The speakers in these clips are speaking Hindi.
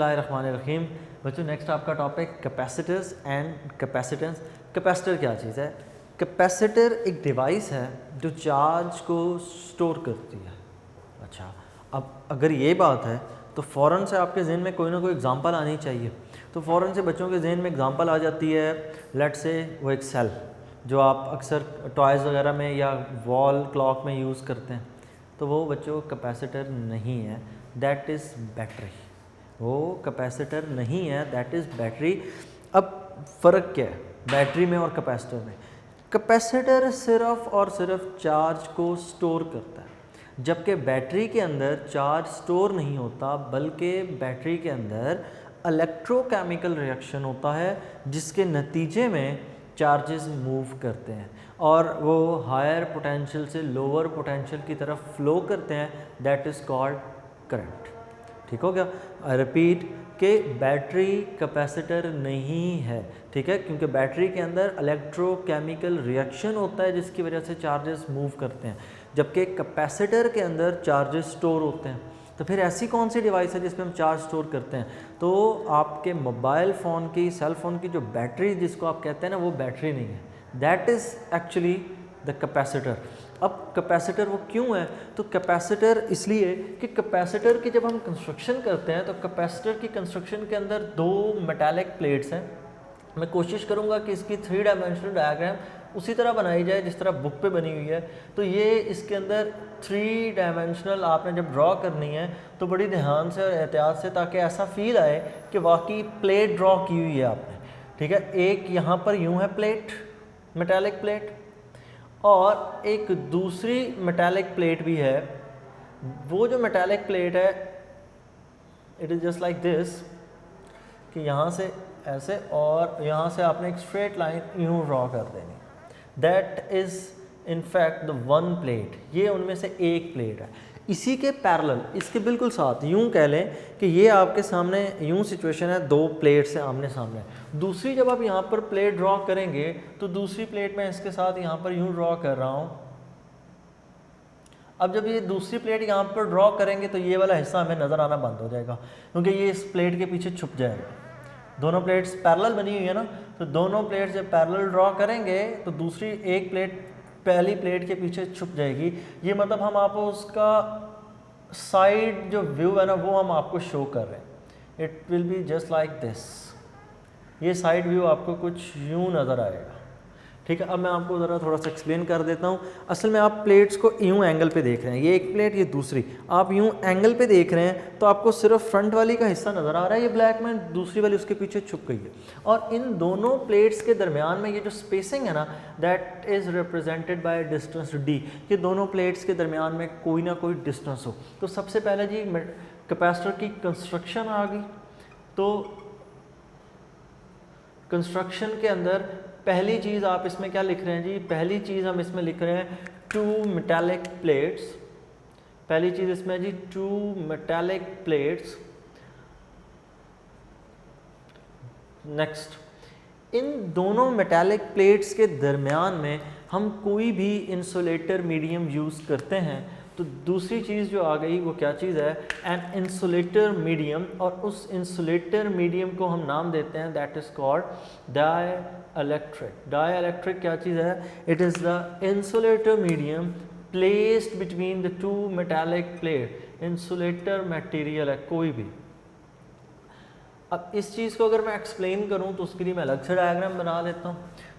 बिस्मिल्लाहिर्रहमानिर्रहीम। बच्चों नेक्स्ट आपका topic capacitors and capacitance. Capacitor क्या चीज़ है? कैपेसिटर एक डिवाइस है जो चार्ज को स्टोर करती है। अच्छा, अब अगर ये बात है तो फ़ौरन से आपके जहन में कोई ना कोई एग्जांपल आनी चाहिए। तो फ़ौरन से बच्चों के जहन में एग्जांपल आ जाती है, लेट से वो एक सेल जो आप अक्सर टॉयज़ वगैरह में या वॉल क्लॉक में यूज़ करते हैं, तो वो बच्चों कैपेसिटर नहीं है, दैट इज़ बैटरी। वो कैपेसिटर नहीं है, दैट इज़ बैटरी। अब फ़र्क क्या है बैटरी में और कैपेसिटर में? कैपेसिटर सिर्फ़ और सिर्फ चार्ज को स्टोर करता है, जबकि बैटरी के अंदर चार्ज स्टोर नहीं होता, बल्कि बैटरी के अंदर इलेक्ट्रोकेमिकल रिएक्शन होता है जिसके नतीजे में चार्जेस मूव करते हैं और वो हायर पोटेंशियल से लोअर पोटेंशियल की तरफ फ्लो करते हैं, दैट इज़ कॉल्ड करंट। ठीक हो गया? आई रिपीट कि बैटरी कैपेसिटर नहीं है, ठीक है, क्योंकि बैटरी के अंदर इलेक्ट्रोकेमिकल रिएक्शन होता है जिसकी वजह से चार्जेस मूव करते हैं, जबकि कैपेसिटर के अंदर चार्जेस स्टोर होते हैं। तो फिर ऐसी कौन सी डिवाइस है जिसमें हम चार्ज स्टोर करते हैं? तो आपके मोबाइल फ़ोन की, सेल फ़ोन की जो बैटरी जिसको आप कहते हैं ना, वो बैटरी नहीं है, that is actually the capacitor. अब कैपेसिटर वो क्यों है? तो कैपेसिटर इसलिए कि कैपेसिटर की जब हम कंस्ट्रक्शन करते हैं तो कैपेसिटर की कंस्ट्रक्शन के अंदर दो मेटालिक प्लेट्स हैं। मैं कोशिश करूंगा कि इसकी 3 डायमेंशनल डायग्राम उसी तरह बनाई जाए जिस तरह बुक पे बनी हुई है। तो ये इसके अंदर 3 डायमेंशनल आपने जब ड्रॉ करनी है तो बड़ी ध्यान से और एहतियात से, ताकि ऐसा फील आए कि वाकई प्लेट ड्रॉ की हुई है आपने। ठीक है, एक यहाँ पर यूँ है प्लेट, मेटालिक प्लेट, और एक दूसरी मेटालिक प्लेट भी है। वो जो मेटालिक प्लेट है it is just like this, कि यहाँ से ऐसे और यहाँ से आपने एक स्ट्रेट लाइन यूँ ड्रॉ कर देनी, that is in fact the one plate. ये उनमें से एक प्लेट है। इसी के पैरेलल, इसके बिल्कुल साथ यूँ कह लें कि ये आपके सामने यूँ सिचुएशन है, दो प्लेट से आमने सामने। दूसरी जब आप यहाँ पर प्लेट ड्रॉ करेंगे तो दूसरी प्लेट में इसके साथ यहाँ पर यूँ ड्रॉ कर रहा हूँ। अब जब ये दूसरी प्लेट यहाँ पर ड्रॉ करेंगे तो ये वाला हिस्सा हमें नज़र आना बंद हो जाएगा, क्योंकि ये इस प्लेट के पीछे छुप जाएगा। दोनों प्लेट्स पैरेलल बनी हुई है ना, तो दोनों प्लेट्स जब पैरेलल ड्रॉ करेंगे तो दूसरी एक प्लेट पहली प्लेट के पीछे छुप जाएगी। ये मतलब हम आपको उसका साइड जो व्यू है ना वो हम आपको शो कर रहे हैं। It will be just like this. ये साइड व्यू आपको कुछ यूँ नज़र आएगा। ठीक है, अब मैं आपको ज़रा थोड़ा सा एक्सप्लेन कर देता हूँ। असल में आप प्लेट्स को यूँ एंगल पे देख रहे हैं, ये एक प्लेट, ये दूसरी, आप यूँ एंगल पे देख रहे हैं तो आपको सिर्फ फ्रंट वाली का हिस्सा नज़र आ रहा है, ये ब्लैक में, दूसरी वाली उसके पीछे छुप गई है। और इन दोनों प्लेट्स के दरमियान में ये जो स्पेसिंग है ना, that is represented by distance D, कि दोनों प्लेट्स के दरमियान में कोई ना कोई डिस्टेंस हो। तो सबसे पहले जी कैपेसिटर की कंस्ट्रक्शन आ गई। तो कंस्ट्रक्शन के अंदर पहली चीज़ आप इसमें क्या लिख रहे हैं जी? पहली चीज़ हम इसमें लिख रहे हैं 2 मेटालिक प्लेट्स। पहली चीज़ इसमें जी 2 मेटालिक प्लेट्स। नेक्स्ट, इन दोनों मेटालिक प्लेट्स के दरमियान में हम कोई भी इंसुलेटर मीडियम यूज़ करते हैं। तो दूसरी चीज़ जो आ गई वो क्या चीज़ है? An insulator medium. और उस इंसुलेटर मीडियम को हम नाम देते हैं, that is called dielectric. Dielectric क्या चीज़ है? It is the insulator medium placed between the 2 metallic plate. Insulator material है कोई भी। अब इस चीज़ को अगर मैं एक्सप्लेन करूं तो उसके लिए मैं अलग से डायग्राम बना देता हूं।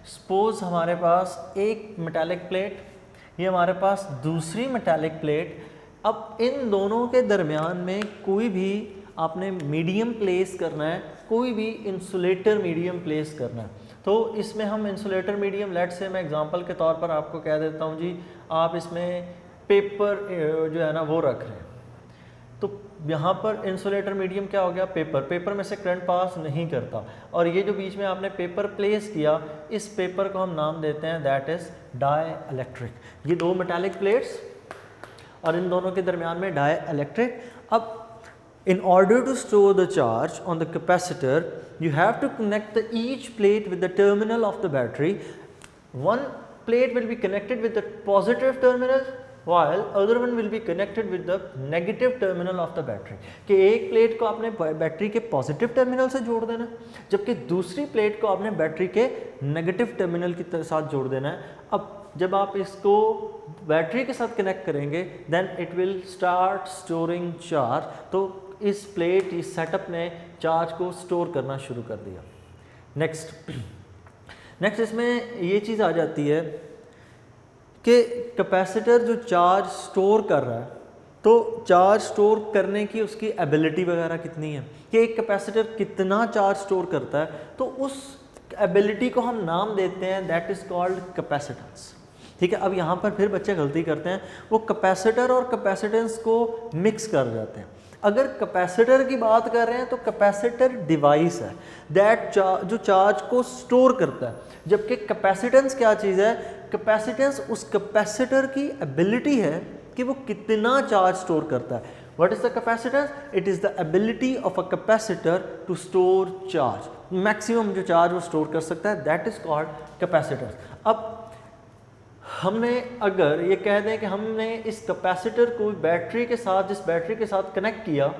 सपोज हमारे पास एक मेटालिक प्लेट, ये हमारे पास दूसरी मेटालिक प्लेट। अब इन दोनों के दरमियान में कोई भी आपने मीडियम प्लेस करना है, कोई भी इंसुलेटर मीडियम प्लेस करना है। तो इसमें हम इंसुलेटर मीडियम, लेट से मैं एग्जांपल के तौर पर आपको कह देता हूँ जी, आप इसमें पेपर जो है ना वो रख रहे हैं। तो यहाँ पर इंसुलेटर मीडियम क्या हो गया? पेपर। पेपर में से करंट पास नहीं करता, और ये जो बीच में आपने पेपर प्लेस किया, इस पेपर को हम नाम देते हैं, दैट इज़ डाइइलेक्ट्रिक। ये दो मेटालिक प्लेट्स और इन दोनों के दरमियान में डाइइलेक्ट्रिक। अब in order to store the charge on the capacitor, you have to connect each plate with the terminal of the battery. One plate will be connected with the positive terminal while other one will be connected with the negative terminal of the battery। कि एक प्लेट को आपने बैटरी के पॉजिटिव टर्मिनल से जोड़ देना है, जबकि दूसरी प्लेट को आपने बैटरी के नेगेटिव टर्मिनल के साथ जोड़ देना है। अब जब आप इसको बैटरी के साथ कनेक्ट करेंगे then it will start storing charge. तो इस प्लेट, इस सेटअप ने चार्ज को स्टोर करना शुरू कर दिया। नेक्स्ट इसमें ये चीज़ आ जाती है कि कैपेसिटर जो चार्ज स्टोर कर रहा है, तो चार्ज स्टोर करने की उसकी एबिलिटी वगैरह कितनी है, कि एक कैपेसिटर कितना चार्ज स्टोर करता है, तो उस एबिलिटी को हम नाम देते हैं, दैट इज़ कॉल्ड कैपेसिटेंस। ठीक है, अब यहाँ पर फिर बच्चे गलती करते हैं, वो कैपेसिटर और कैपेसिटेंस को मिक्स कर जाते हैं। अगर कैपेसिटर की बात कर रहे हैं तो कैपेसिटर डिवाइस है दैट जो चार्ज को स्टोर करता है, जबकि कैपेसिटेंस क्या चीज़ है, कैपेसिटेंस उस कैपेसिटर की एबिलिटी है कि वो कितना चार्ज स्टोर करता है। What is the capacitance? It is the ability of a capacitor to store charge. Maximum जो चार्ज वो स्टोर कर सकता है, दैट इज कॉल्ड कैपेसिटेंस। अब हमने अगर ये कह दें कि हमने इस कैपेसिटर को बैटरी के साथ, जिस बैटरी के साथ कनेक्ट किया,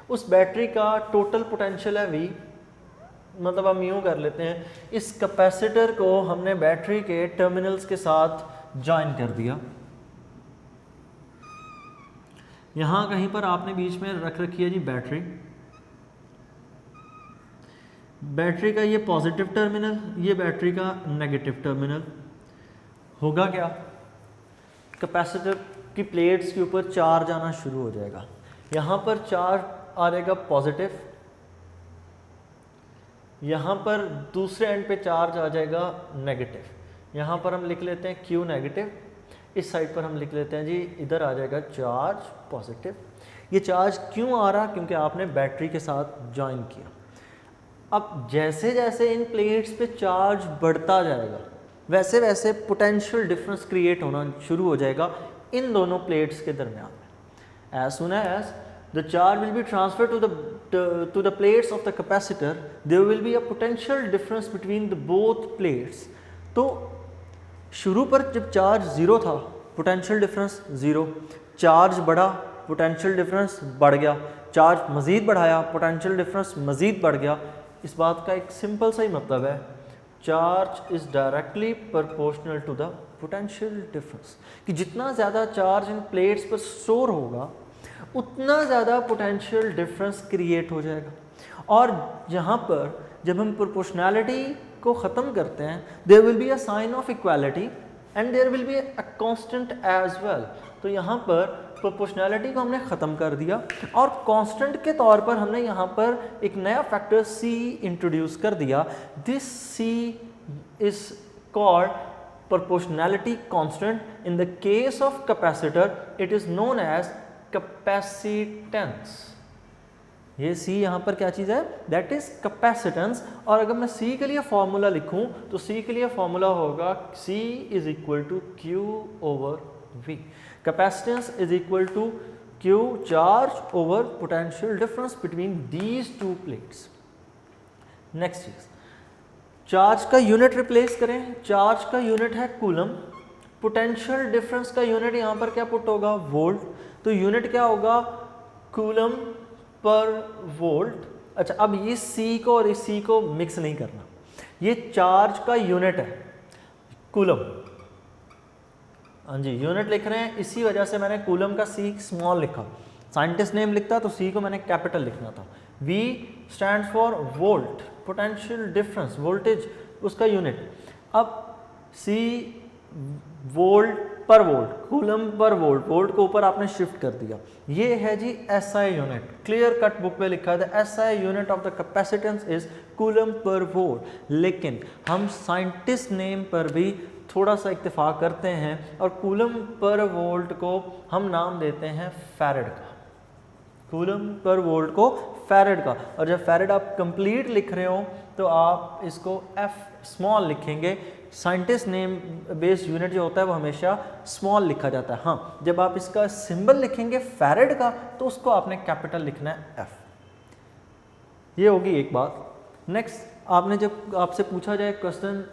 उस बैटरी का टोटल पोटेंशियल है V, मतलब हम यूँ कर लेते हैं, इस कैपेसिटर को हमने बैटरी के टर्मिनल्स के साथ ज्वाइन कर दिया। यहाँ कहीं पर आपने बीच में रख रखी है जी बैटरी, बैटरी का ये पॉजिटिव टर्मिनल, ये बैटरी का नेगेटिव टर्मिनल। होगा क्या, कैपेसिटर की प्लेट्स के ऊपर चार्ज आना शुरू हो जाएगा। यहाँ पर चार्ज आ जाएगा पॉजिटिव, यहाँ पर दूसरे एंड पे चार्ज आ जाएगा नेगेटिव। यहाँ पर हम लिख लेते हैं Q नेगेटिव, इस साइड पर हम लिख लेते हैं जी इधर आ जाएगा चार्ज पॉजिटिव। ये चार्ज क्यों आ रहा, क्योंकि आपने बैटरी के साथ ज्वाइन किया। अब जैसे जैसे इन प्लेट्स पे चार्ज बढ़ता जाएगा, वैसे वैसे पोटेंशियल डिफरेंस क्रिएट होना शुरू हो जाएगा इन दोनों प्लेट्स के दरमियान में। As soon as the charge will be transfer to the plates of the capacitor, there will be a potential difference between the both plates. तो शुरू पर जब चार्ज ज़ीरो था, पोटेंशियल डिफरेंस ज़ीरो, चार्ज बढ़ा, पोटेंशियल डिफरेंस बढ़ गया, चार्ज मज़ीद बढ़ाया, पोटेंशियल डिफरेंस मज़ीद बढ़ गया। इस बात का एक सिंपल सा ही मतलब है, charge is directly proportional to the potential difference, कि जितना ज़्यादा चार्ज इन प्लेट्स पर स्टोर होगा उतना ज़्यादा पोटेंशियल डिफरेंस क्रिएट हो जाएगा। और यहाँ पर जब हम प्रोपोर्शनैलिटी को ख़त्म करते हैं, there will be a sign of equality and there will be a constant as well. तो यहाँ पर प्रोपोर्शनैलिटी को हमने ख़त्म कर दिया और कांस्टेंट के तौर पर हमने यहाँ पर एक नया फैक्टर C इंट्रोड्यूस कर दिया। This C is called proportionality constant. In the case of capacitor it is known as capacitance. ये C यहाँ पर क्या चीज़ है, दैट इज कैपेसिटेंस। और अगर मैं C के लिए फॉर्मूला लिखूँ तो C के लिए फॉर्मूला होगा C is equal to Q over V। Capacitance is equal to Q, charge over potential difference between these two plates. Next is charge का यूनिट रिप्लेस करें। चार्ज का यूनिट है कूलम, पोटेंशियल डिफरेंस का यूनिट यहाँ पर क्या पुट होगा, वोल्ट। तो यूनिट क्या होगा, कूलम पर वोल्ट। अच्छा, अब ये C को और इस C को मिक्स नहीं करना, ये चार्ज का यूनिट है कूलम। हाँ जी, यूनिट लिख रहे हैं, इसी वजह से मैंने कूलम का C स्मॉल लिखा। साइंटिस्ट नेम लिखता तो C को मैंने कैपिटल लिखना था। V stands for volt, potential difference, voltage उसका यूनिट। अब C वोल्ट पर volt, coulomb per volt, volt को ऊपर आपने शिफ्ट कर दिया। ये है जी SI unit, clear cut book में लिखा था SI unit of the capacitance is coulomb per volt. लेकिन हम साइंटिस्ट नेम पर भी थोड़ा सा इत्तेफाक करते हैं और कूलम पर वोल्ट को हम नाम देते हैं फैरेड का। कूलम पर वोल्ट को फैरेड का। और जब फैरेड आप कंप्लीट लिख रहे हो तो आप इसको F स्मॉल लिखेंगे। साइंटिस्ट नेम बेस्ड यूनिट जो होता है वो हमेशा स्मॉल लिखा जाता है। हाँ, जब आप इसका सिंबल लिखेंगे फैरेड का तो उसको आपने कैपिटल लिखना है F। ये होगी एक बात। नेक्स्ट आपने जब आपसे पूछा जाए क्वेश्चन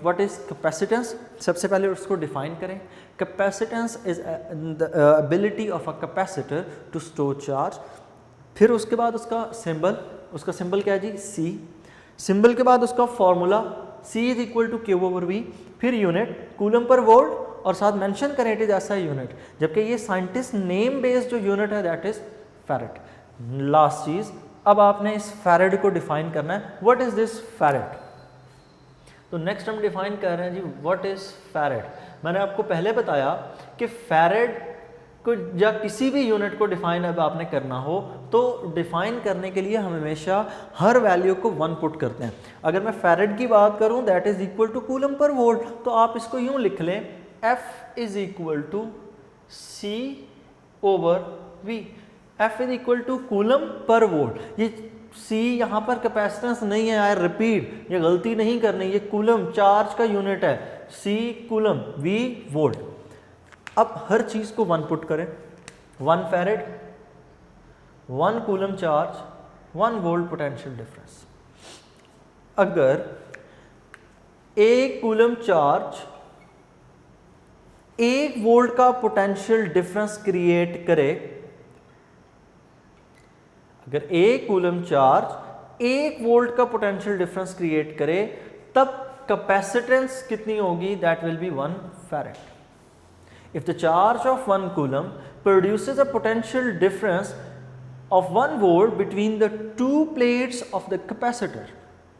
व्हाट इज कैपेसिटेंस, सबसे पहले उसको डिफाइन करें। Capacitance is the ability of a capacitor to store charge. फिर उसके बाद उसका सिंबल क्या है जी, सी। सिंबल के बाद उसका formula C is equal to Q over V। फिर यूनिट कूलम पर वोल्ट और साथ मेंशन करें इट इज ऐसा यूनिट, जबकि ये साइंटिस्ट नेम बेस्ड जो यूनिट है दैट इज फैरेड। लास्ट चीज, अब आपने इस फैरेड को डिफाइन करना है, व्हाट इज दिस फैरेड। तो नेक्स्ट हम डिफाइन कर रहे हैं जी व्हाट इज फैरेड। मैंने आपको पहले बताया कि फैरेड को या किसी भी यूनिट को डिफाइन अब आपने करना हो तो डिफाइन करने के लिए हम हमेशा हर वैल्यू को 1 पुट करते हैं। अगर मैं फैरेड की बात करूं that is equal to coulomb per volt, तो आप इसको यूं लिख लें F is equal to C over V। F is equal to coulomb per volt. ये C यहाँ पर कैपेसिटेंस नहीं है, आई रिपीट, ये गलती नहीं करनी, ये कूलम चार्ज का यूनिट है, C कूलम, V वोल्ट। अब हर चीज को 1 पुट करें, 1 farad, 1 coulomb charge, 1 volt potential difference. अगर 1 कूलम चार्ज 1 वोल्ट का पोटेंशियल डिफरेंस क्रिएट करे, अगर 1 कूलम चार्ज 1 वोल्ट का पोटेंशियल डिफरेंस क्रिएट करे, तब कैपेसिटेंस कितनी होगी, that will be 1 farad. If the charge of 1 coulomb produces a potential difference of 1 volt between the 2 plates of the capacitor,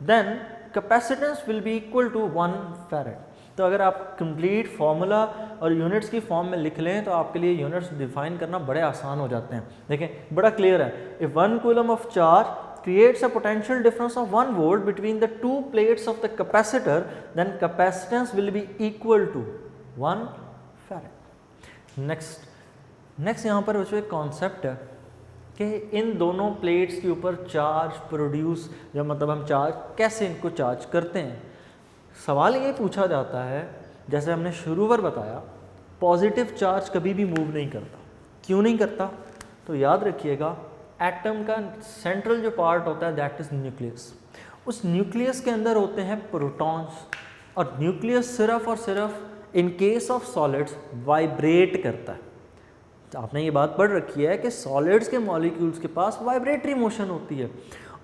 then capacitance will be equal to 1 farad. तो अगर आप कंप्लीट फार्मूला और यूनिट्स की फॉर्म में लिख लें तो आपके लिए यूनिट्स डिफाइन करना बड़े आसान हो जाते हैं। देखें बड़ा क्लियर है, if 1 coulomb of charge creates a potential difference of 1 volt between the 2 plates of the capacitor, then capacitance will be equal to 1 farad. Next यहाँ पर बच्चों एक कॉन्सेप्ट है कि इन दोनों प्लेट्स के ऊपर चार्ज प्रोड्यूस, या मतलब हम चार्ज कैसे इनको चार्ज करते हैं। सवाल ये पूछा जाता है, जैसे हमने शुरू पर बताया, पॉजिटिव चार्ज कभी भी मूव नहीं करता। क्यों नहीं करता, तो याद रखिएगा एटम का सेंट्रल जो पार्ट होता है दैट इज न्यूक्लियस। उस न्यूक्लियस के अंदर होते हैं प्रोटॉन्स, और न्यूक्लियस सिर्फ और सिर्फ in case of solids vibrate करता है। तो आपने ये बात पढ़ रखी है कि सॉलिड्स के मॉलिक्यूल्स के पास वाइब्रेटरी मोशन होती है,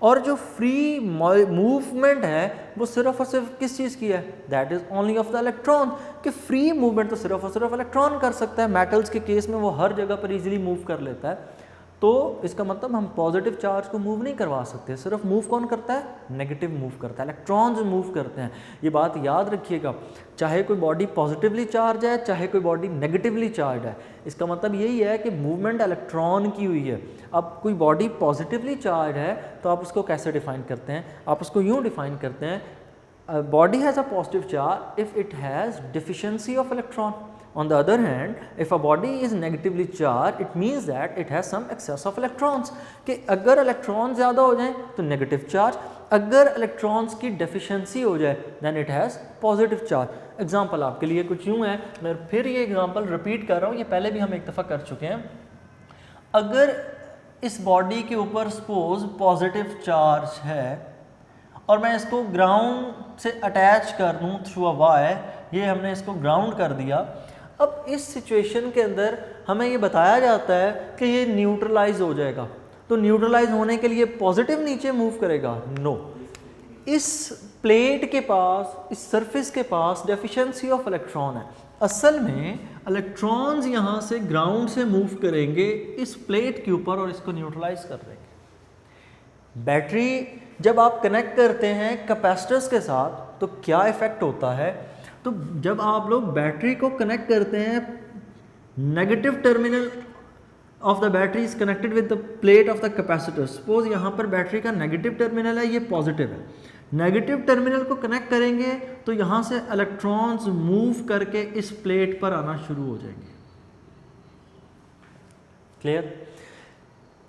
और जो फ्री मूवमेंट है वो सिर्फ और सिर्फ किस चीज़ की है, that is only of the electron. कि फ्री मूवमेंट तो सिर्फ और सिर्फ इलेक्ट्रॉन कर सकता है। मेटल्स के केस में वो हर जगह पर इजीली मूव कर लेता है, तो इसका मतलब हम पॉजिटिव चार्ज को मूव नहीं करवा सकते। सिर्फ मूव कौन करता है, नेगेटिव मूव करता है, इलेक्ट्रॉन्स मूव करते हैं। ये बात याद रखिएगा, चाहे कोई बॉडी पॉजिटिवली चार्ज है चाहे कोई बॉडी नेगेटिवली चार्ज है, इसका मतलब यही है कि मूवमेंट इलेक्ट्रॉन की हुई है। अब कोई बॉडी पॉजिटिवली चार्ज है तो आप उसको कैसे डिफाइन करते हैं, आप उसको यूँ डिफाइन करते हैं, body has a positive charge if it has deficiency of electron. On the other hand, if a body is negatively charged, it means that it has some excess of electrons. कि अगर इलेक्ट्रॉन ज़्यादा हो जाए तो नेगेटिव चार्ज, अगर इलेक्ट्रॉन्स की डेफिशिएंसी हो जाए then it has positive charge. Example आपके लिए कुछ यूँ है, मैं फिर ये एग्जाम्पल रिपीट कर रहा हूँ, ये पहले भी हम एक दफ़ा कर चुके हैं। अगर इस बॉडी के ऊपर सपोज पॉजिटिव चार्ज है और मैं इसको ग्राउंड से अटैच कर दूँ थ्रू अ वायर, ये हमने इसको ग्राउंड कर दिया। अब इस सिचुएशन के अंदर हमें ये बताया जाता है कि ये न्यूट्रलाइज हो जाएगा, तो न्यूट्रलाइज होने के लिए पॉजिटिव नीचे मूव करेगा, नो। इस प्लेट के पास, इस सरफेस के पास डेफिशिएंसी ऑफ इलेक्ट्रॉन है। असल में इलेक्ट्रॉन्स यहाँ से ग्राउंड से मूव करेंगे इस प्लेट के ऊपर और इसको न्यूट्रलाइज कर देंगे। बैटरी जब आप कनेक्ट करते हैं कैपेसिटर्स के साथ तो क्या इफेक्ट होता है, तो जब आप लोग बैटरी को कनेक्ट करते हैं, negative terminal of the battery is connected with the plate of the capacitor. Suppose यहाँ पर बैटरी का नेगेटिव टर्मिनल है, ये पॉजिटिव है, नेगेटिव टर्मिनल को कनेक्ट करेंगे तो यहाँ से इलेक्ट्रॉन्स मूव करके इस प्लेट पर आना शुरू हो जाएंगे। क्लियर?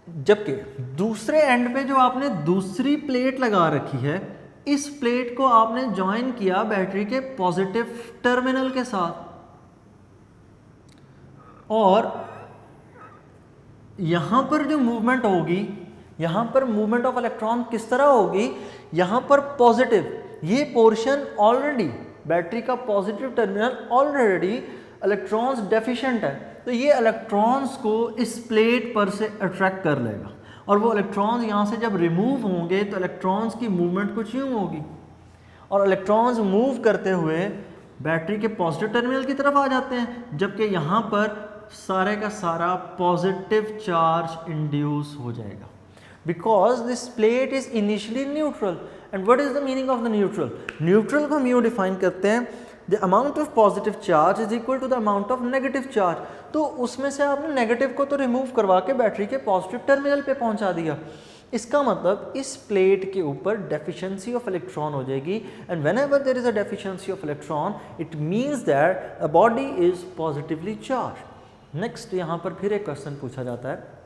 जबकि दूसरे एंड पे जो आपने दूसरी प्लेट लगा रखी है, इस प्लेट को आपने ज्वाइन किया बैटरी के पॉजिटिव टर्मिनल के साथ, और यहां पर जो मूवमेंट होगी, यहां पर मूवमेंट ऑफ इलेक्ट्रॉन किस तरह होगी यहाँ पर पॉजिटिव, ये पोर्शन ऑलरेडी बैटरी का positive terminal already electrons deficient है, तो ये इलेक्ट्रॉन्स को इस प्लेट पर से अट्रैक्ट कर लेगा और वो इलेक्ट्रॉन्स यहाँ से जब रिमूव होंगे तो इलेक्ट्रॉन्स की मूवमेंट कुछ यूँ होगी और इलेक्ट्रॉन्स मूव करते हुए बैटरी के पॉजिटिव टर्मिनल की तरफ आ जाते हैं, जबकि यहाँ पर सारे का सारा पॉजिटिव चार्ज इंड्यूस हो जाएगा because this plate is initially neutral. And what is the meaning of the neutral? Neutral को हम यूँ डिफाइन करते हैं, the amount of positive charge is equal to the amount of negative charge. तो उसमें से आपने नेगेटिव को तो रिमूव करवा के बैटरी के पॉजिटिव टर्मिनल पे पहुंचा दिया, इसका मतलब इस प्लेट के ऊपर डेफिशिएंसी ऑफ इलेक्ट्रॉन हो जाएगी and whenever there is a deficiency of electron it means that a body is positively charged. Next यहाँ पर फिर एक क्वेश्चन पूछा जाता है,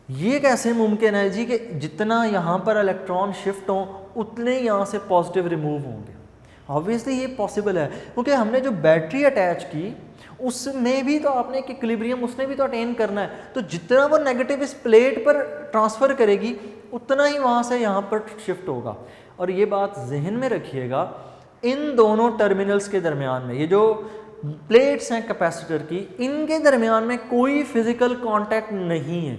ये कैसे मुमकिन है जी कि जितना यहाँ पर इलेक्ट्रॉन शिफ्ट हो उतने यहाँ से पॉजिटिव रिमूव होंगे? ऑब्वियसली ये पॉसिबल है क्योंकि हमने जो बैटरी अटैच की उसमें भी तो आपने एक इक्विलिब्रियम उसने भी तो अटेन करना है, तो जितना वो नेगेटिव इस प्लेट पर ट्रांसफ़र करेगी उतना ही वहाँ से यहाँ पर शिफ्ट होगा। और ये बात जहन में रखिएगा, इन दोनों टर्मिनल्स के दरमियान में ये जो प्लेट्स हैं कैपेसिटर की, इनके दरमियान में कोई फिजिकल कांटेक्ट नहीं है।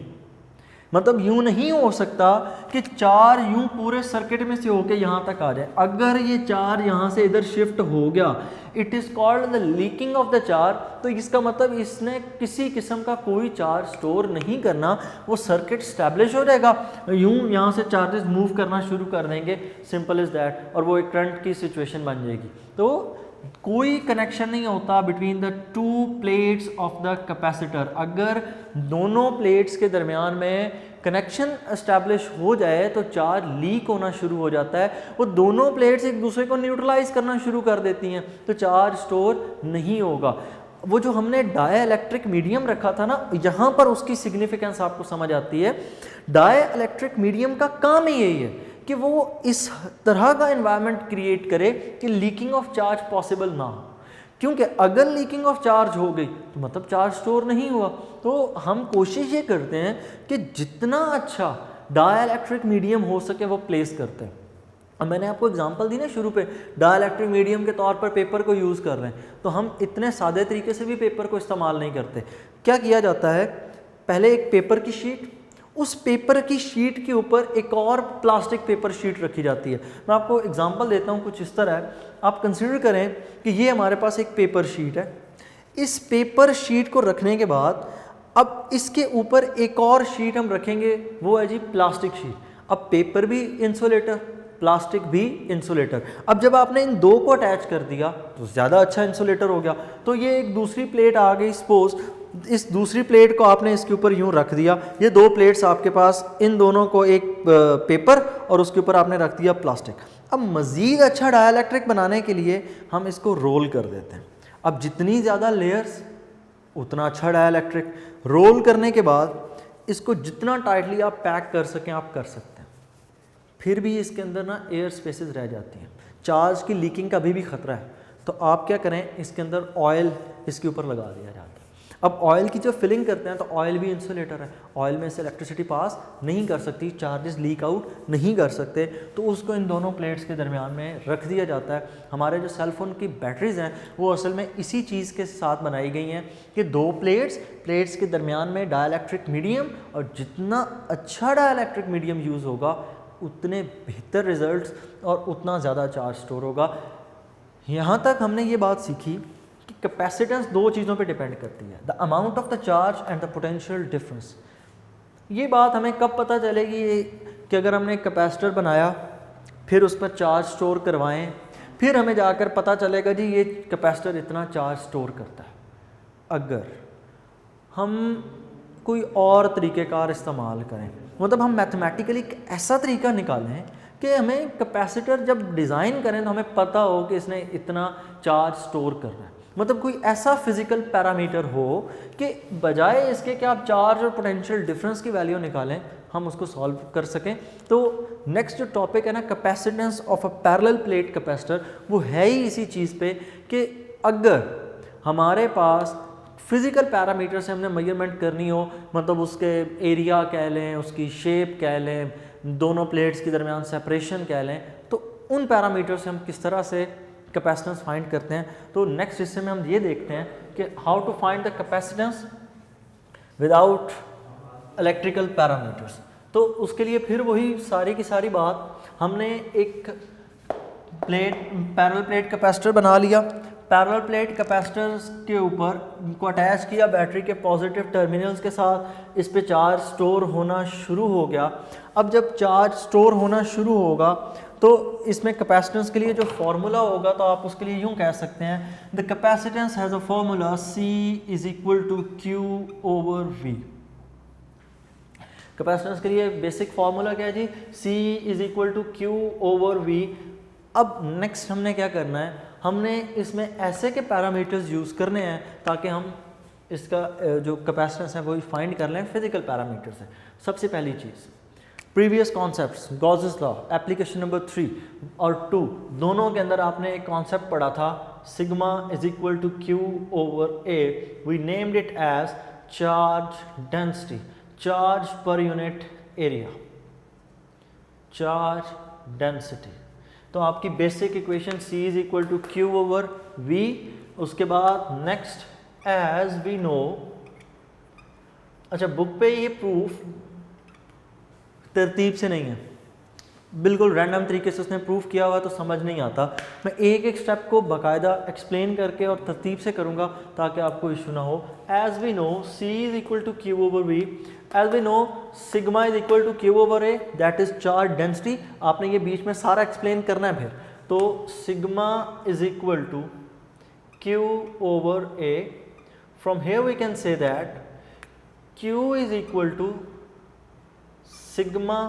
मतलब यूं नहीं हो सकता कि चार यूं पूरे सर्किट में से होके यहाँ तक आ जाए। अगर ये चार यहाँ से इधर शिफ्ट हो गया, it is called the leaking of the charge. तो इसका मतलब इसने किसी किस्म का कोई चार्ज स्टोर नहीं करना, वो सर्किट स्टैब्लिश हो जाएगा, यूं यहाँ से चार्जेस मूव करना शुरू कर देंगे, सिंपल इज़ दैट, और वो एक करंट की सिचुएशन बन जाएगी। तो कोई कनेक्शन नहीं होता between the two plates of the capacitor. अगर दोनों प्लेट्स के दरमियान में कनेक्शन एस्टैब्लिश हो जाए तो चार्ज लीक होना शुरू हो जाता है, वो दोनों प्लेट्स एक दूसरे को न्यूट्रलाइज करना शुरू कर देती हैं, तो चार्ज स्टोर नहीं होगा। वो जो हमने डाइलेक्ट्रिक मीडियम रखा था ना, यहाँ पर उसकी सिग्निफिकेंस आपको समझ आती है। डाइलेक्ट्रिक मीडियम का काम ही यही है कि वो इस तरह का एनवायरनमेंट क्रिएट करे कि लीकिंग ऑफ चार्ज पॉसिबल ना हो, क्योंकि अगर लीकिंग ऑफ चार्ज हो गई तो मतलब चार्ज स्टोर नहीं हुआ। तो हम कोशिश ये करते हैं कि जितना अच्छा डाइलेक्ट्रिक मीडियम हो सके वो प्लेस करते हैं। अब मैंने आपको एग्जांपल दी ना शुरू पे, डाइलेक्ट्रिक मीडियम के तौर पर पेपर को यूज़ कर रहे हैं, तो हम इतने सादे तरीके से भी पेपर को इस्तेमाल नहीं करते। क्या किया जाता है, पहले एक पेपर की शीट, उस पेपर की शीट के ऊपर एक और प्लास्टिक पेपर शीट रखी जाती है। मैं आपको एग्जांपल देता हूँ, कुछ इस तरह है। आप कंसीडर करें कि ये हमारे पास एक पेपर शीट है, इस पेपर शीट को रखने के बाद अब इसके ऊपर एक और शीट हम रखेंगे, वो है जी प्लास्टिक शीट। अब पेपर भी इंसुलेटर, प्लास्टिक भी इंसुलेटर। अब जब आपने इन दो को अटैच कर दिया तो ज़्यादा अच्छा इंसुलेटर हो गया। तो ये एक दूसरी प्लेट आ गई, सपोज इस दूसरी प्लेट को आपने इसके ऊपर यूं रख दिया, ये दो प्लेट्स आपके पास, इन दोनों को एक पेपर और उसके ऊपर आपने रख दिया प्लास्टिक। अब मज़ीद अच्छा डाइलेक्ट्रिक बनाने के लिए हम इसको रोल कर देते हैं। अब जितनी ज़्यादा लेयर्स उतना अच्छा डाइलेक्ट्रिक। रोल करने के बाद इसको जितना टाइटली आप पैक कर सकें आप कर सकते हैं, फिर भी इसके अंदर ना एयर स्पेसेस रह जाती हैं, चार्ज की लीकिंग का भी खतरा है। तो आप क्या करें, इसके अंदर ऑयल इसके ऊपर लगा दिया जाता है। अब ऑयल की जो फिलिंग करते हैं तो ऑयल भी इंसुलेटर है, ऑयल में से इलेक्ट्रिसिटी पास नहीं कर सकती, चार्जेस लीक आउट नहीं कर सकते, तो उसको इन दोनों प्लेट्स के दरमियान में रख दिया जाता है। हमारे जो सेलफोन की बैटरीज़ हैं वो असल में इसी चीज़ के साथ बनाई गई हैं कि दो प्लेट्स के दरमियान में डाइलेक्ट्रिक मीडियम, और जितना अच्छा डाइलेक्ट्रिक मीडियम यूज़ होगा उतने बेहतर रिजल्ट्स और उतना ज़्यादा चार्ज स्टोर होगा। यहाँ तक हमने ये बात सीखी कि कैपेसिटेंस दो चीज़ों पे डिपेंड करती है, the amount of the charge and the potential difference. ये बात हमें कब पता चलेगी कि अगर हमने कैपेसिटर बनाया, फिर उस पर चार्ज स्टोर करवाएं, फिर हमें जाकर पता चलेगा जी ये कैपेसिटर इतना चार्ज स्टोर करता है। अगर हम कोई और तरीक़ेकार इस्तेमाल करें, मतलब हम मैथमेटिकली एक ऐसा तरीका निकालें कि हमें कैपेसिटर जब डिज़ाइन करें तो हमें पता हो कि इसने इतना चार्ज स्टोर करना है, मतलब कोई ऐसा फिजिकल पैरामीटर हो कि बजाय इसके कि आप चार्ज और पोटेंशियल डिफरेंस की वैल्यू निकालें, हम उसको सॉल्व कर सकें। तो नेक्स्ट जो टॉपिक है ना, capacitance of a parallel plate capacitor, वो है ही इसी चीज़ पे कि अगर हमारे पास फिज़िकल पैरामीटर से हमने मेजरमेंट करनी हो, मतलब उसके एरिया कह लें, उसकी शेप कह लें, दोनों प्लेट्स के दरमियान सेपरेशन कह लें, तो उन पैरामीटर से हम किस तरह से कैपेसिटेंस फाइंड करते हैं। तो नेक्स्ट हिस्से में हम ये देखते हैं कि how to find the capacitance without electrical parameters. तो उसके लिए फिर वही सारी की सारी बात, हमने एक पैरेलल प्लेट कैपेसिटर बना लिया, पैरेलल प्लेट कैपेसिटर के ऊपर को अटैच किया बैटरी के पॉजिटिव टर्मिनल्स के साथ, इस पे चार्ज स्टोर होना शुरू हो गया। अब जब चार्ज स्टोर होना शुरू होगा तो इसमें कैपेसिटेंस के लिए जो फार्मूला होगा तो आप उसके लिए यूँ कह सकते हैं, the capacitance has a formula C is equal to Q over V। Capacitance के लिए बेसिक फार्मूला क्या है जी, C is equal to Q over V। अब नेक्स्ट हमने क्या करना है, हमने इसमें ऐसे के पैरामीटर्स यूज़ करने हैं ताकि हम इसका जो कैपेसिटेंस है वो फाइंड कर लें फिजिकल पैरामीटर से। सबसे पहली चीज़, previous concepts, Gauss's law application number 3 और 2 दोनों के अंदर आपने एक कॉन्सेप्ट पढ़ा था, sigma is equal to Q over A। We named it as charge density, charge per unit area, charge density. तो आपकी basic equation C is equal to Q over V। उसके बाद नेक्स्ट एज वी नो, अच्छा बुक पे ये प्रूफ तरतीब से नहीं है, बिल्कुल रैंडम तरीके से उसने प्रूफ किया हुआ तो समझ नहीं आता। मैं एक एक स्टेप को बाकायदा एक्सप्लेन करके और तरतीब से करूँगा ताकि आपको इशू ना हो। As we know C is equal to Q over V, as we know sigma is equal to Q over A, that is charge density. आपने ये बीच में सारा एक्सप्लेन करना है फिर। तो sigma is equal to Q over A, from here we can say that Q is equal to sigma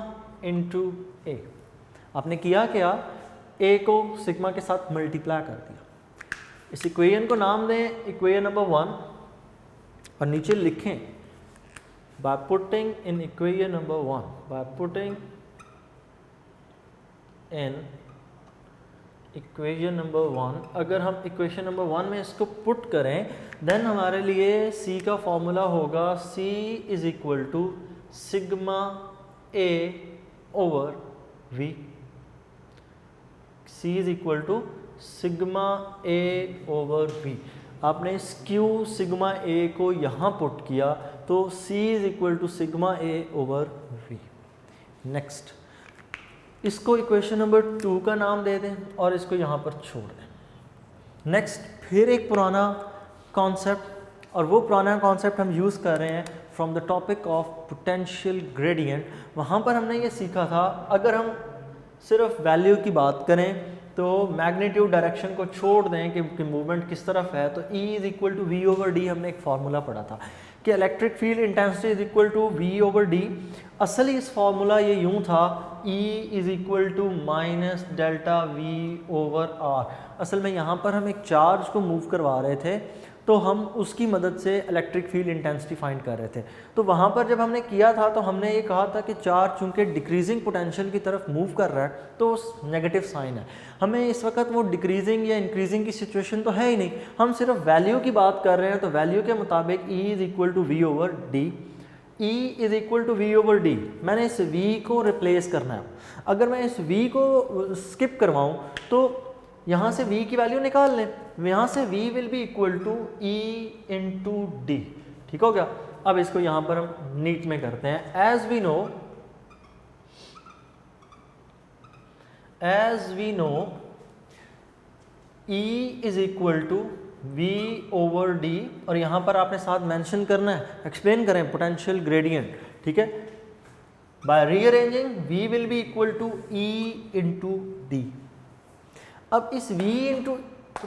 into A. आपने किया क्या, ए को सिग्मा के साथ मल्टीप्लाई कर दिया। इस इक्वेशन को नाम दें इक्वेशन नंबर 1 और नीचे लिखें by putting in equation number 1, by putting in equation number 1। अगर हम इक्वेशन नंबर 1 में इसको पुट करें देन हमारे लिए C का फॉर्मूला होगा C is equal to sigma A over V। C is equal to sigma A over V। आपने इस Q सिग्मा A को यहाँ पुट किया तो C is equal to sigma A over V। Next इसको इक्वेशन नंबर 2 का नाम दे दें और इसको यहाँ पर छोड़ दें। नेक्स्ट फिर एक पुराना कॉन्सेप्ट, और वो पुराना कॉन्सेप्ट हम यूज़ कर रहे हैं from the topic of potential gradient. वहाँ पर हमने ये सीखा था, अगर हम सिर्फ वैल्यू की बात करें तो मैग्नीट्यूड डायरेक्शन को छोड़ दें कि मूवमेंट किस तरफ है, तो E is equal to V over D हमने एक फार्मूला पढ़ा था कि electric field intensity is equal to V over D। असली इस फार्मूला ये यूँ था, E is equal to minus delta V over R। असल में यहाँ पर हम एक चार्ज को मूव करवा रहे थे तो हम उसकी मदद से इलेक्ट्रिक फील्ड इंटेंसिटी फाइंड कर रहे थे। तो वहाँ पर जब हमने किया था तो हमने ये कहा था कि चार्ज चूँकि डिक्रीजिंग पोटेंशियल की तरफ मूव कर रहा है तो नेगेटिव साइन है। हमें इस वक्त वो डिक्रीजिंग या इंक्रीजिंग की सिचुएशन तो है ही नहीं, हम सिर्फ वैल्यू की बात कर रहे हैं। तो वैल्यू के मुताबिक E is equal to V over D, E is equal to V over D। मैंने इस V को रिप्लेस करना है। अगर मैं इस V को स्किप करवाऊँ तो यहाँ से V की वैल्यू निकाल लें, यहाँ से V will be equal to E into D। ठीक हो गया। अब इसको यहाँ पर हम नीट में करते हैं। As we know E is equal to V over D, और यहाँ पर आपने साथ मेंशन करना है, एक्सप्लेन करें पोटेंशियल ग्रेडियंट। ठीक है, by rearranging V will be equal to E into D। अब इस V इंटू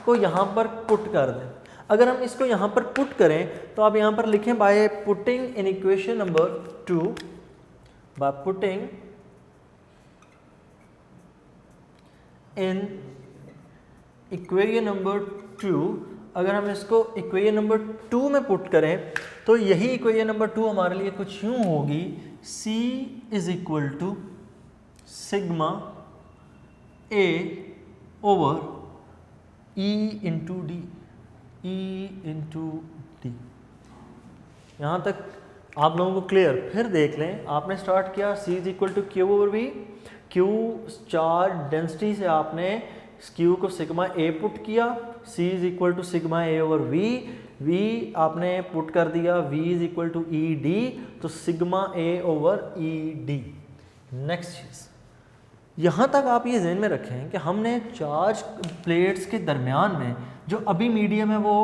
को यहाँ पर पुट कर दें। अगर हम इसको यहाँ पर पुट करें तो आप यहाँ पर लिखें by putting in equation number 2, by putting in equation number 2। अगर हम इसको इक्वेशन नंबर 2 में पुट करें तो यही इक्वेशन नंबर 2 हमारे लिए कुछ यूँ होगी, C is equal to sigma A over E into D, E into D. यहाँ तक आप लोगों को क्लियर? फिर देख लें, आपने स्टार्ट किया C is equal to Q over V, Q charge density से आपने क्यू को सिग्मा ए पुट किया, C is equal to sigma A over V, V आपने पुट कर दिया V is equal to E D, तो sigma A over E D. Next चीज़, यहाँ तक आप ये ज़हन में रखें कि हमने चार्ज प्लेट्स के दरमियान में जो अभी मीडियम है वो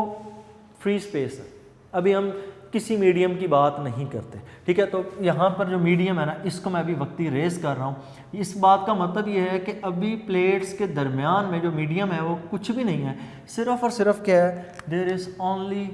फ्री स्पेस है, अभी हम किसी मीडियम की बात नहीं करते, ठीक है। तो यहाँ पर जो मीडियम है ना, इसको मैं अभी वक्ती रेस कर रहा हूँ। इस बात का मतलब ये है कि अभी प्लेट्स के दरमियान में जो मीडियम है वो कुछ भी नहीं है, सिर्फ और सिर्फ क्या है, there is only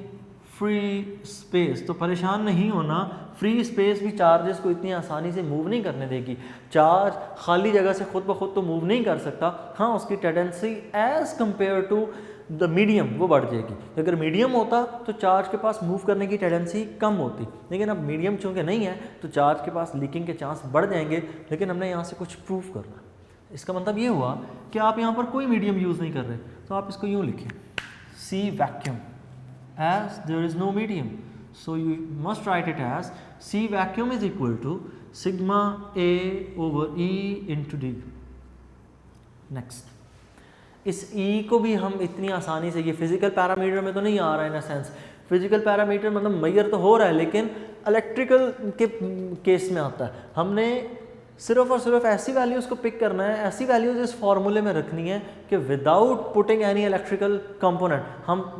free space. तो परेशान नहीं होना, फ्री स्पेस भी चार्जेस को इतनी आसानी से मूव नहीं करने देगी। चार्ज खाली जगह से खुद ब खुद तो मूव नहीं कर सकता, हाँ उसकी tendency as compare to the medium वो बढ़ जाएगी। अगर मीडियम होता तो चार्ज के पास मूव करने की टेंडेंसी कम होती, लेकिन अब मीडियम चूँकि नहीं है तो चार्ज के पास लीकिंग के चांस बढ़ जाएंगे। लेकिन हमने यहाँ से कुछ प्रूफ करना, इसका मतलब ये हुआ कि आप यहाँ पर कोई मीडियम यूज़ नहीं कर रहे, तो आप इसको यूँ लिखें, सी vacuum, as there is no medium, so you must write it as C vacuum is equal to sigma A over E into D. Next, इस E को भी हम इतनी आसानी से, ये फिजिकल पैरामीटर में तो नहीं आ रहा है इन अ सेंस, फिजिकल पैरामीटर मतलब मेजर तो हो रहा है, लेकिन इलेक्ट्रिकल के केस में आता है। हमने सिर्फ और सिर्फ ऐसी वैल्यूज़ को पिक करना है, ऐसी वैल्यूज़ इस फार्मूले में रखनी है कि without putting any electrical component हम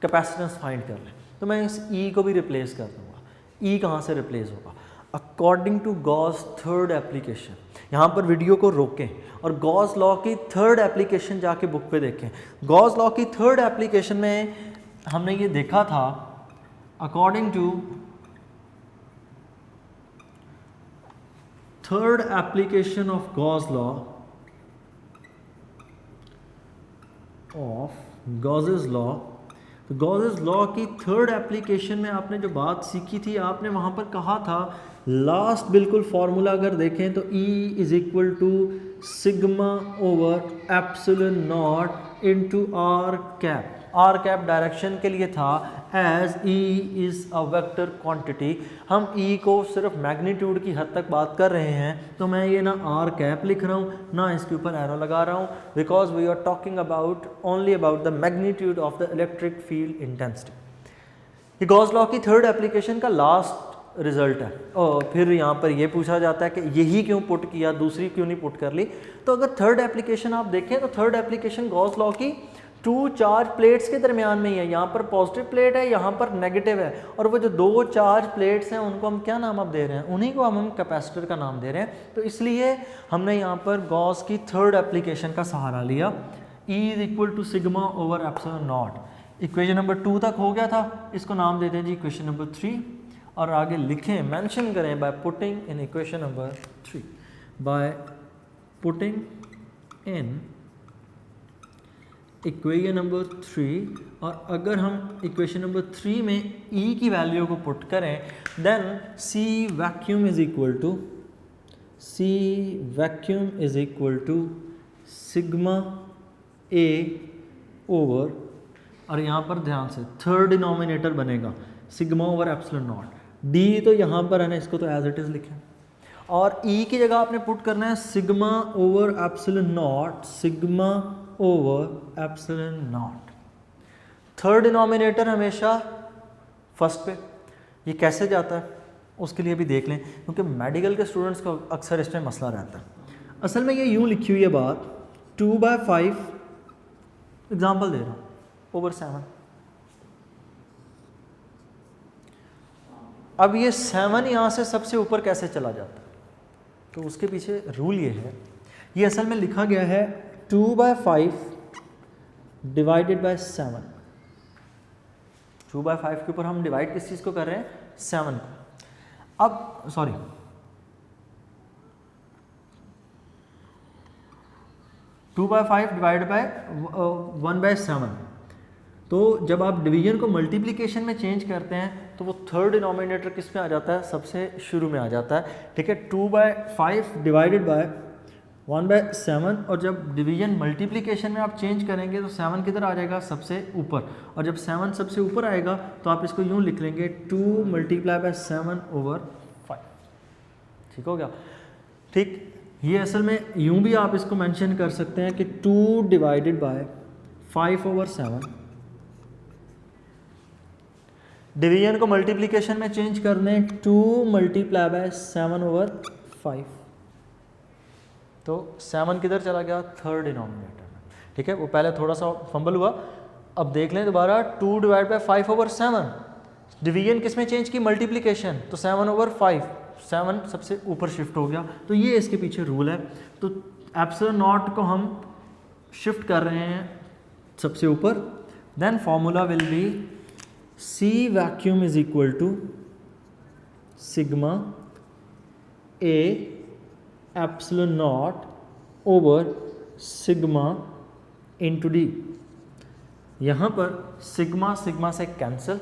कैपेसिटेंस फाइंड कर लें। तो मैं इस E को भी रिप्लेस कर दूंगा। E कहाँ से रिप्लेस होगा? According to Gauss third application. यहाँ पर वीडियो को रोकें और गॉस लॉ की थर्ड एप्लीकेशन जाके बुक पे देखें। गॉस लॉ की थर्ड एप्लीकेशन में हमने ये देखा था, according to third application of Gauss law of Gauss's law, तो गॉसेस लॉ की थर्ड एप्लीकेशन में आपने जो बात सीखी थी, आपने वहाँ पर कहा था, लास्ट बिल्कुल फॉर्मूला अगर देखें तो E is equal to sigma over epsilon not into R cap. R cap direction के लिए था, as E is a vector quantity. हम E को सिर्फ मैग्नीट्यूड की हद तक बात कर रहे हैं, तो मैं ये ना आर कैप लिख रहा हूँ ना इसके ऊपर एरो लगा रहा हूँ, because we are talking about only about the magnitude of the electric field intensity. ये गॉस लॉ की थर्ड एप्लीकेशन का लास्ट रिजल्ट है। और फिर यहाँ पर ये पूछा जाता है कि यही क्यों पुट किया, दूसरी क्यों नहीं पुट कर ली। तो अगर थर्ड एप्लीकेशन आप देखें तो थर्ड एप्लीकेशन गॉस लॉ की टू चार्ज प्लेट्स के दरमियान में ही है। यहाँ पर पॉजिटिव प्लेट है, यहाँ पर नेगेटिव है, और वो जो दो चार्ज प्लेट्स हैं उनको हम क्या नाम अब दे रहे हैं, उन्हीं को हम कैपेसिटर का नाम दे रहे हैं। तो इसलिए हमने यहाँ पर गॉस की थर्ड एप्लीकेशन का सहारा लिया। E is equal to sigma over epsilon not. Equation number 2 तक हो गया था, इसको नाम देते हैं जी इक्वेशन नंबर 3, और आगे लिखें, मेंशन करें by putting in equation number 3, by putting in equation number 3। और अगर हम इक्वेशन नंबर 3 में E की वैल्यू को पुट करें, then C vacuum is equal to sigma A over, और यहाँ पर ध्यान से थर्ड डिनोमिनेटर बनेगा sigma over epsilon not. D तो यहाँ पर है ना, इसको तो एज इट इज़ लिखें, और E की जगह आपने पुट करना है sigma over epsilon not, sigma over epsilon not. Third denominator हमेशा फर्स्ट पे। ये कैसे जाता है उसके लिए भी देख लें, क्योंकि मेडिकल के स्टूडेंट्स को अक्सर इसमें मसला रहता है। असल में ये यूँ लिखी हुई है बात, 2/5 एग्जाम्पल दे रहा हूँ ओवर 7। अब ये 7 यहाँ से सबसे ऊपर कैसे चला जाता है, तो उसके पीछे रूल ये है, ये असल में लिखा गया है 2/5 डिवाइडेड बाय 7। 2/5 के ऊपर हम डिवाइड किस चीज़ को कर रहे हैं, 7 को। अब सॉरी, 2/5 डिवाइड बाय 1/7। तो जब आप डिवीजन को मल्टीप्लिकेशन में चेंज करते हैं तो वो थर्ड डिनोमिनेटर किस में आ जाता है, सबसे शुरू में आ जाता है, ठीक है। 2/5 डिवाइडेड बाय 1/7, और जब डिवीजन मल्टीप्लिकेशन में आप चेंज करेंगे तो 7 किधर आ जाएगा, सबसे ऊपर, और जब 7 सबसे ऊपर आएगा तो आप इसको यूँ लिख लेंगे 2 × 7/5। ठीक हो गया। ठीक, ये असल में यूँ भी आप इसको मेंशन कर सकते हैं कि 2 / 5/7। डिवीजन को मल्टीप्लिकेशन में चेंज कर दें 2 × 7/5, तो 7 किधर चला गया, थर्ड डिनोमिनेटर में। ठीक है, वो पहले थोड़ा सा फंबल हुआ। अब देख लें दोबारा, 2 / 5/7, डिवीजन किस में चेंज की, मल्टीप्लिकेशन, तो 7/5, 7 सबसे ऊपर शिफ्ट हो गया। तो ये इसके पीछे रूल है। तो एप्सिलॉन नॉट को हम शिफ्ट कर रहे हैं सबसे ऊपर, then formula will be C vacuum is equal to sigma A epsilon not over sigma into D. यहाँ पर सिग्मा सिग्मा से cancel,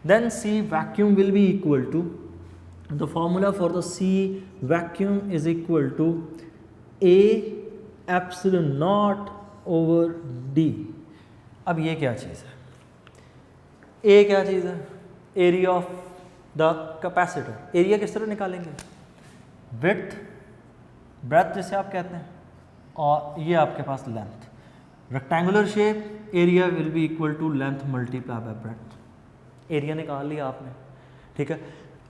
then C vacuum will be equal to, the formula for the C vacuum is equal to A epsilon not over D। अब ये क्या चीज़ है, ए क्या चीज़ है, area of the capacitor. Area किस तरह निकालेंगे, विड्थ, ब्रेथ जिसे आप कहते हैं, और ये आपके पास length. Rectangular shape, area will be equal to length multiply by breadth. Area निकाल लिया आपने, ठीक है।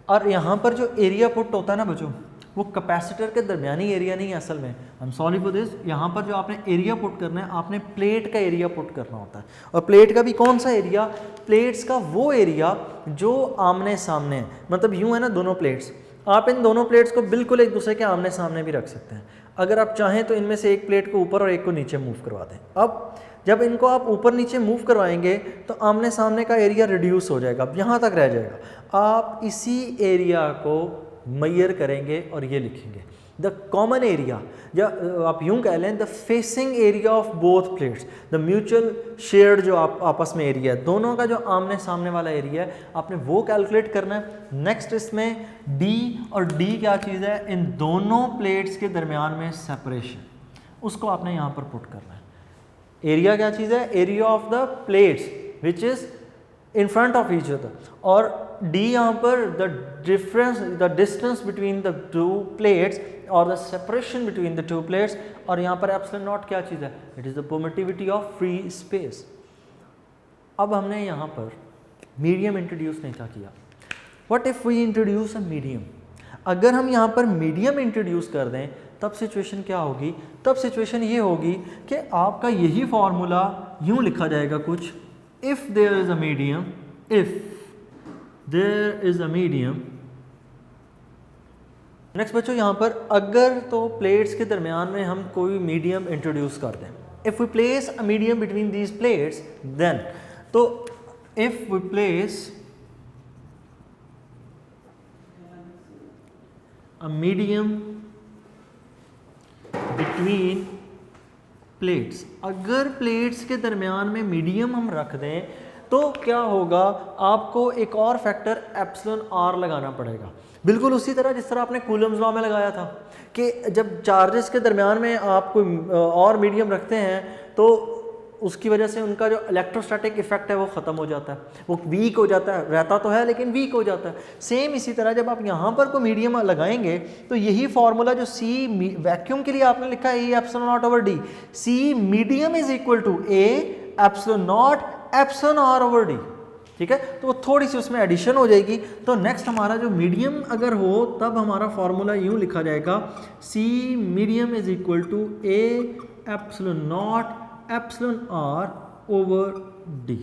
और यहाँ पर जो एरिया पुट होता है ना बच्चों, वो कैपेसिटर के दरमियानी एरिया नहीं है असल में। I am sorry for this. यहाँ पर जो आपने एरिया पुट करना है, आपने प्लेट का एरिया पुट करना होता है। और प्लेट का भी कौन सा एरिया, प्लेट्स का वो एरिया जो आमने सामने है। मतलब यूँ है ना, दोनों प्लेट्स, आप इन दोनों प्लेट्स को बिल्कुल एक दूसरे के आमने सामने भी रख सकते हैं। अगर आप चाहें तो इनमें से एक प्लेट को ऊपर और एक को नीचे मूव करवा दें। अब जब इनको आप ऊपर नीचे मूव करवाएंगे तो आमने सामने का एरिया रिड्यूस हो जाएगा, यहाँ तक रह जाएगा। आप इसी एरिया को मेजर करेंगे और ये लिखेंगे द कॉमन एरिया, या आप यूं कह लें the facing area of both plates, the mutual shared जो आप आपस में एरिया है, दोनों का जो आमने सामने वाला एरिया है, आपने वो कैलकुलेट करना है। नेक्स्ट इसमें डी, और डी क्या चीज़ है, इन दोनों प्लेट्स के दरमियान में सेपरेशन, उसको आपने यहाँ पर पुट करना है। एरिया क्या चीज़ है, area of the plates which is in front of each other, और डी यहाँ पर the difference, the distance between the two plates और the separation between the two plates, और यहाँ पर एप्सिलॉन नॉट क्या चीज़ है, it is the permittivity of free space. अब हमने यहाँ पर मीडियम इंट्रोड्यूस नहीं था किया। What if we introduce a medium, अगर हम यहाँ पर मीडियम इंट्रोड्यूस कर दें तब सिचुएशन क्या होगी, तब सिचुएशन ये होगी कि आपका यही फॉर्मूला यूँ लिखा जाएगा कुछ, if there is a medium, if there is a medium. Next बच्चों यहाँ पर अगर तो प्लेट्स के दरमियान में हम कोई मीडियम इंट्रोड्यूस कर दें, if we place a medium between these plates, then तो if we place a medium between plates, अगर प्लेट्स के दरमियान में मीडियम हम रख दें तो क्या होगा, आपको एक और फैक्टर एप्सिलॉन आर लगाना पड़ेगा। बिल्कुल उसी तरह जिस तरह आपने कूलम्स लॉ में लगाया था कि जब चार्जेस के दरमियान में आप कोई और मीडियम रखते हैं तो उसकी वजह से उनका जो इलेक्ट्रोस्टैटिक इफेक्ट है वो ख़त्म हो जाता है, वो वीक हो जाता है, रहता तो है लेकिन वीक हो जाता है। सेम इसी तरह जब आप यहाँ पर कोई मीडियम लगाएंगे तो यही फार्मूला जो सी वैक्यूम के लिए आपने लिखा है, A epsilon not over D, C medium is equal to A epsilon not epsilon R over D, ठीक है। तो वो थोड़ी सी उसमें एडिशन हो जाएगी। तो नेक्स्ट हमारा जो मीडियम अगर हो तब हमारा फार्मूला यूँ लिखा जाएगा, C medium is equal to A epsilon not epsilon R over D.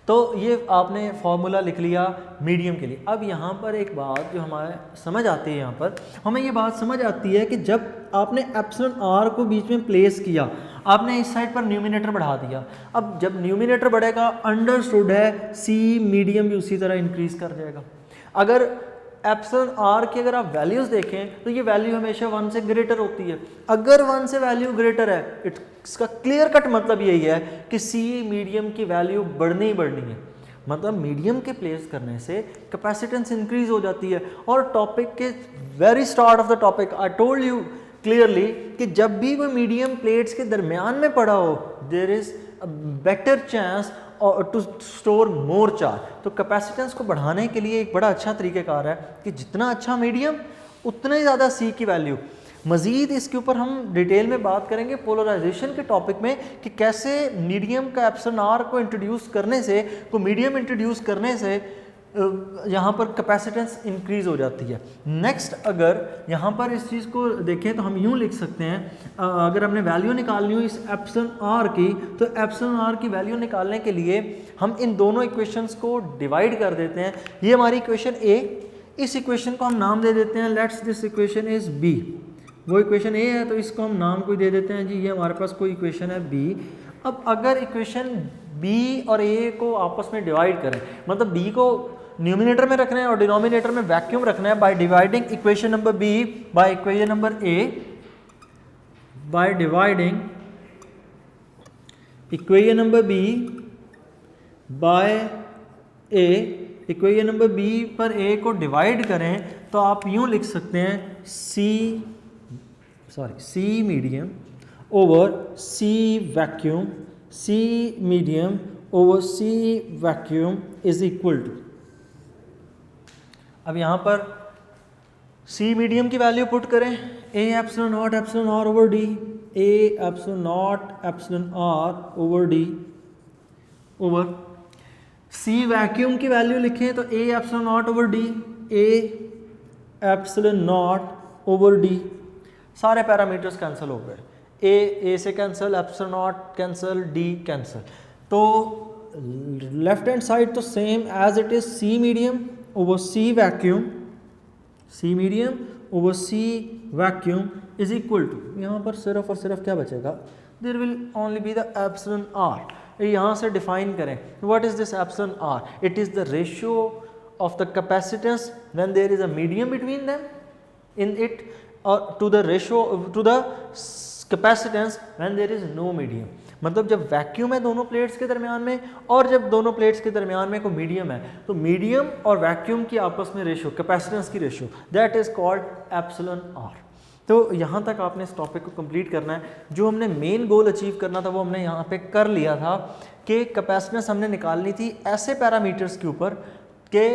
तो ये आपने फॉर्मूला लिख लिया मीडियम के लिए। अब यहाँ पर एक बात जो हमारे समझ आती है, यहाँ पर हमें ये बात समझ आती है कि जब आपने एप्सिलॉन आर को बीच में प्लेस किया, आपने इस साइड पर न्यूमिनेटर बढ़ा दिया। अब जब न्यूमिनेटर बढ़ेगा, अंडरस्टूड है सी मीडियम भी उसी तरह इंक्रीज कर जाएगा। अगर एप्सिलॉन आर की अगर आप वैल्यूज़ देखें तो ये वैल्यू हमेशा 1 से ग्रेटर होती है। अगर 1 से वैल्यू ग्रेटर है, इसका क्लियर कट मतलब यही है कि सी मीडियम की वैल्यू बढ़नी ही बढ़नी है। मतलब मीडियम के प्लेस करने से कैपेसिटेंस इंक्रीज हो जाती है। और टॉपिक के very start of the topic I told you clearly कि जब भी वो मीडियम प्लेट्स के दरमियान में पड़ा हो there is a better chance to store more charge. तो कैपेसिटेंस को बढ़ाने के लिए एक बड़ा अच्छा तरीक़ाकार है कि जितना अच्छा मीडियम उतना ही ज़्यादा सी की वैल्यू। मज़ीद इसके ऊपर हम डिटेल में बात करेंगे पोलराइजेशन के टॉपिक में कि कैसे मीडियम का एप्सिलॉन आर को इंट्रोड्यूस करने से मीडियम इंट्रोड्यूस करने से यहाँ पर कैपेसिटेंस इंक्रीज़ हो जाती है। नेक्स्ट अगर यहाँ पर इस चीज़ को देखें तो हम यूँ लिख सकते हैं, अगर हमने वैल्यू निकालनी हो इस एप्सिलॉन आर की, तो एप्सिलॉन आर की वैल्यू निकालने के लिए हम इन दोनों इक्वेशंस को डिवाइड कर देते हैं। ये हमारी इक्वेशन ए, इस इक्वेशन को हम नाम दे देते हैं let's this equation is B. वो इक्वेशन ए है तो इसको हम नाम कोई दे देते हैं जी, ये हमारे पास कोई इक्वेशन है बी। अब अगर इक्वेशन बी और ए को आपस में डिवाइड करें, मतलब बी को न्यूमिनेटर में रखना है और डिनोमिनेटर में वैक्यूम रखना है, by dividing equation number B by equation number A, by dividing equation number B by A, equation number B पर ए को डिवाइड करें तो आप यूं लिख सकते हैं C medium over C vacuum, C medium over C vacuum is equal to. अब यहाँ पर सी मीडियम की वैल्यू पुट करें, A epsilon not epsilon R over D, A epsilon not epsilon R over D over C vacuum की वैल्यू लिखें तो A epsilon not over D, A epsilon not over D. सारे पैरामीटर्स कैंसिल हो गए, ए से cancel, epsilon naught cancel, D cancel. तो लेफ्ट हैंड साइड तो same as it is C medium over C vacuum, C medium over C vacuum is equal to, यहाँ पर सिर्फ और सिर्फ क्या बचेगा, there will only be the epsilon R. यहाँ से डिफाइन करें what is this epsilon R, it is the ratio of the capacitance when there is a medium between them in it, और to the ratio to the capacitance when there is no medium. मतलब जब वैक्यूम है दोनों प्लेट्स के दरमियान में और जब दोनों प्लेट्स के दरमियान में कोई मीडियम है, तो मीडियम और वैक्यूम की आपस में रेशियो, कैपेसिटेंस की ratio, that is called epsilon R. तो यहाँ तक आपने इस टॉपिक को कंप्लीट करना है। जो हमने मेन गोल अचीव करना था वो हमने यहाँ पे कर लिया था कि कैपेसिटेंस हमने निकालनी थी ऐसे पैरामीटर्स के ऊपर कि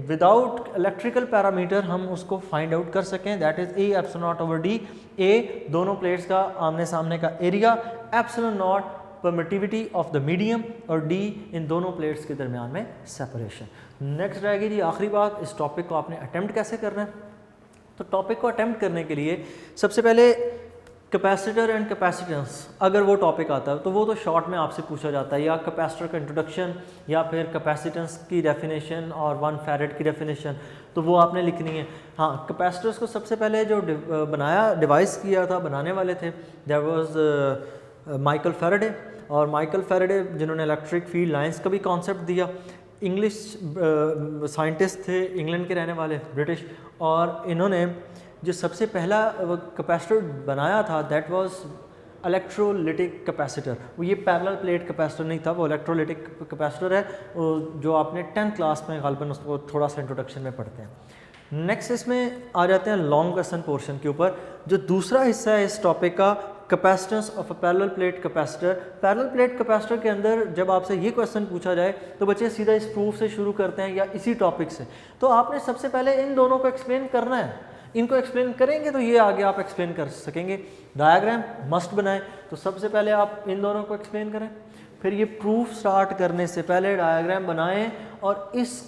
विदाउट इलेक्ट्रिकल पैरामीटर हम उसको फाइंड आउट कर सकें, that is A epsilon not over D, A दोनों प्लेट्स का आमने सामने का area, epsilon naught permittivity of the medium, और डी इन दोनों प्लेट्स के दरमियान में सेपरेशन। नेक्स्ट रहेगी जी आखिरी बात, इस टॉपिक को आपने अटेम्प्ट कैसे करना है। तो टॉपिक को अटेम्प्ट करने के लिए सबसे पहले कैपेसिटर एंड कैपेसिटेंस अगर वो टॉपिक आता है तो वो तो शॉर्ट में आपसे पूछा जाता है, या कैपेसिटर का इंट्रोडक्शन या फिर कैपेसिटेंस की डेफिनेशन और 1 फैरेड की डेफिनेशन, तो वो आपने लिखनी है। हाँ, कैपेसिटर्स को सबसे पहले जो डिवाइस किया था, बनाने वाले थे, दैट वाज माइकल फैराडे। और माइकल फैराडे जिन्होंने इलेक्ट्रिक फील्ड लाइंस का भी कॉन्सेप्ट दिया, इंग्लिश साइंटिस्ट थे, इंग्लैंड के रहने वाले, ब्रिटिश, और इन्होंने जो सबसे पहला कैपेसिटर बनाया था दैट वाज इलेक्ट्रोलिटिक कैपेसिटर। वो ये पैरेलल प्लेट कैपेसिटर नहीं था, वो इलेक्ट्रोलिटिक कैपेसिटर है, जो आपने 10th क्लास में गालिबन उसको थोड़ा सा इंट्रोडक्शन में पढ़ते हैं। नेक्स्ट इसमें आ जाते हैं लॉन्ग क्वेश्चन पोर्शन के ऊपर। जो दूसरा हिस्सा है इस टॉपिक का, capacitance of a parallel plate capacitor. Parallel plate capacitor के अंदर जब आपसे ये क्वेश्चन पूछा जाए तो बच्चे सीधा इस प्रूफ से शुरू करते हैं या इसी टॉपिक से। तो आपने सबसे पहले इन दोनों को एक्सप्लेन करना है, इनको एक्सप्लेन करेंगे तो ये आगे आप एक्सप्लेन कर सकेंगे। डायग्राम मस्ट बनाएं, तो सबसे पहले आप इन दोनों को एक्सप्लेन करें, फिर ये प्रूफ स्टार्ट करने से पहले डायग्राम बनाएं और इस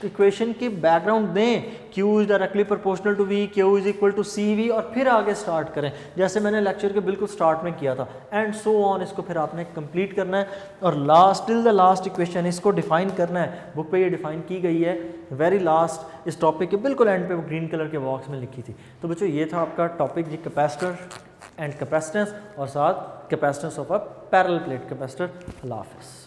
इक्वेशन की बैकग्राउंड दें, Q is directly proportional to V, Q is equal to CV, और फिर आगे स्टार्ट करें जैसे मैंने लेक्चर के बिल्कुल स्टार्ट में किया था, एंड सो ऑन। इसको फिर आपने कंप्लीट करना है और last till the last equation इसको डिफाइन करना है। बुक पे ये डिफाइन की गई है, वेरी लास्ट इस टॉपिक के बिल्कुल एंड पे वो ग्रीन कलर के बॉक्स में लिखी थी। तो बच्चों ये था आपका टॉपिक जी, कैपेसिटर एंड कैपेसिटेंस, और साथ capacitance of a parallel plate capacitor. अल्लाह हाफ़िज़।